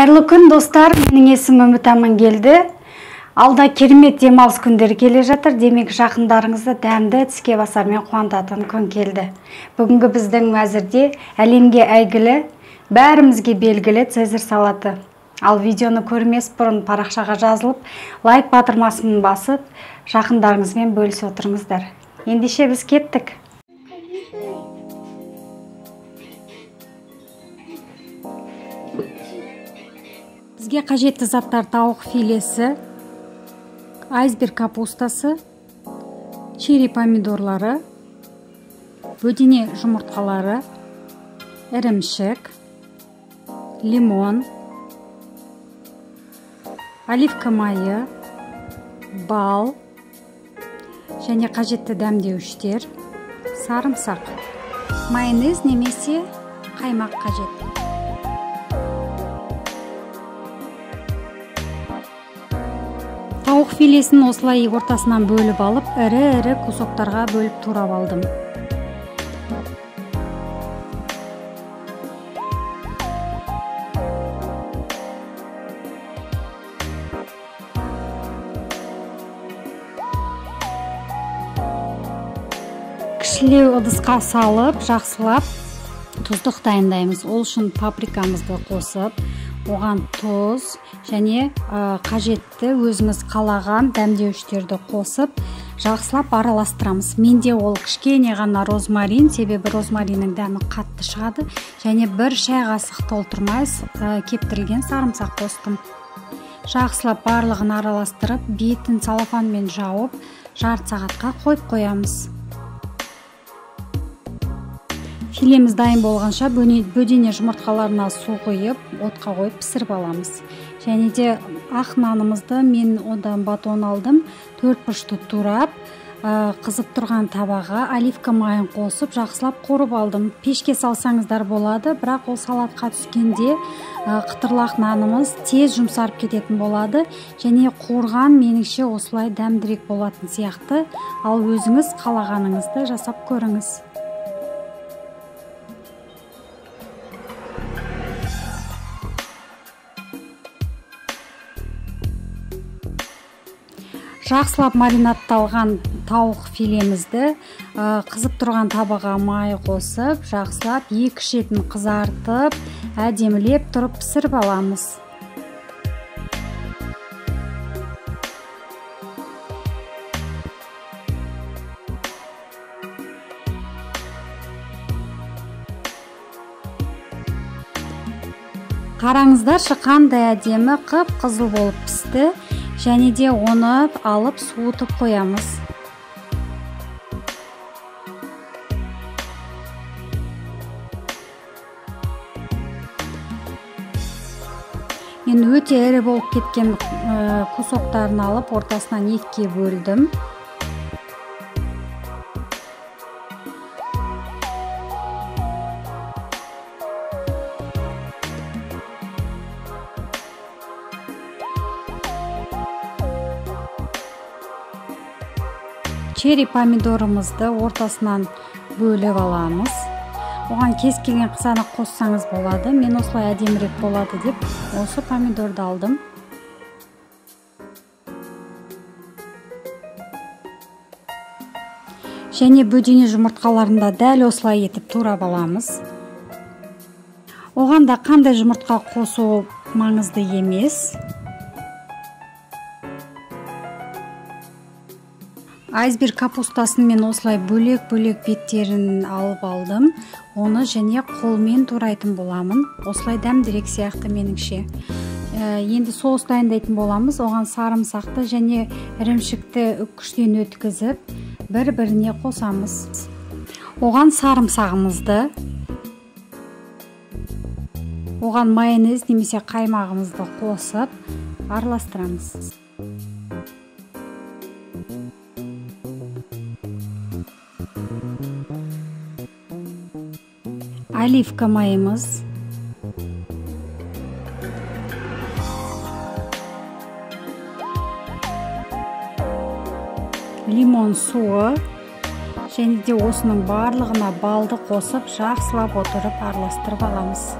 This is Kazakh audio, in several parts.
Қайырлы күн достар, менің есімім Үміт Амангелді. Алда керемет демалыс күндері келе жатыр. Демек жақындарыңызды дәмді тіске басармен қуантатын күн келді. Бүгінгі біздің мәзірде әлемге әйгілі, бәрімізге белгілі Цезарь салаты. Ал видеоны көрмес бұрын парақшаға жазылып, лайк батырмасын басып, жақындарыңызбен бөлісе отырыңыздар. Ендеше біз кеттік. Бізге қажетті заттар: тауық филесі, айсберг капустасы, черри помидорлары, бөдене жұмыртқалары, ірімшік, лимон, оливка майы, бал және қажетті дәмдеуіштер, сарымсақ, майонез немесе қаймақ қажет. Тауық филесін осылай ортасынан бөліп алып, ірі-ірі кусоктарға бөліп турап алдым. Кішілеу ыдысқа салып, жақсылап тұздық дайындаймыз. Ол үшін паприкамызды қосып, оған тұз және қажетті өзіңіз қалаған дәмдеуіштерді қосып, жақсылап араластырамыз. Менде ол кішкене ғана розмарин, себебі розмариннің дәмі қатты шығады, және бір шай қасық толтырмай кептірілген сарымсақ қостым. Жақсылап барлығын араластырып, бетін целлофанмен жауып, жарты сағатқа қойып қоямыз. Филеміз дайын болғанша бөдене жұмыртқаларына су құйып, отқа қойып пісіріп аламыз. Және де ақ нанымызды мен одан батон алдым, 4 бұрышты турап, қызып тұрған табаға оливка майын қосып, жақсылап қорып алдым. Пешке салсаңыздар болады, бірақ ол салатқа түскенде қытырлақ нанымыз тез жұмсарып кететін болады, және қуырған меніңше осылай дәмдірек болатын сияқты. Ал өзіңіз қалағаныңызды жасап көріңіз. Жақсылап маринадталған тауық филемізді қызып тұрған табаға май қосып, жақсылап екі шетін қызартып, әдемілеп тұрып пісіріп аламыз. Қараңыздаршы, қандай әдемі қып-қызыл болып пісті. Және де оны алып суытып қоямыз. Мен өте ірі болып кеткен кусоктарын алып, ортасынан екіге бөлдім. Черри помидорымызды ортасынан бөліп аламыз. Оған кез келген қызанақ қоссаңыз болады. Мен осылай әдемірек болады деп осы помидорды алдым. Және бөдене жұмыртқаларында дәл осылай етіп турап аламыз. Оған да қандай жұмыртқа қосу маңызды емес. Айсберг капустасын мен осылай бөлек-бөлек беттерін алып алдым. Оны және қолмен турайтын боламын. Осылай дәмдірек сияқты меніңше. Енді соус дайындайтын боламыз. Оған сарымсақты және ірімшікті үккіштен өткізіп, бір-біріне қосамыз. Оған сарымсағымызды, оған майонез немесе қаймағымызды қосып, араластырамыз. Оливка майымыз, лимон суы және де осының барлығына балды қосып, жақсылап отырып араластырып аламыз.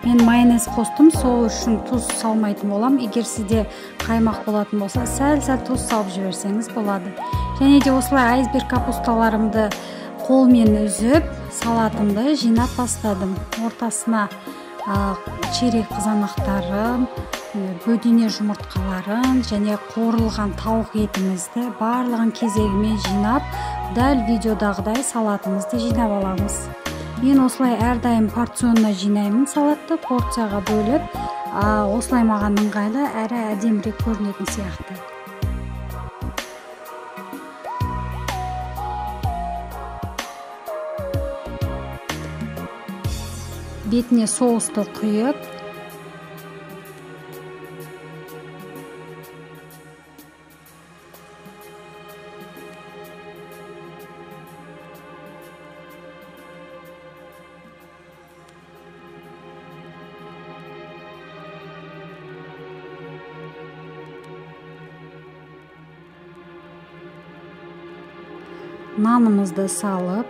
Мен майонез қостым, сол үшін тұз салмайтын болам. Егер сізде қаймақ болатын болса, сәл тұз салып жіберсеңіз болады. Және де осылай айсберг капусталарымды қолмен үзіп, салатымды жинап бастадым. Ортасына черек қызанақтарын, бөдене жұмыртқаларын және қуырылған тауық етімізді барлығын кезегімен жинап, дәл видеодағыдай салатымызды жинап аламыз. Мен осылай әрдайым порционна жинаймын салатты, порцияға бөліп, осылай маған ыңғайлы әрі әдемірек көрінетін сияқты. Бетіне соусты құйып, нанымызды салып,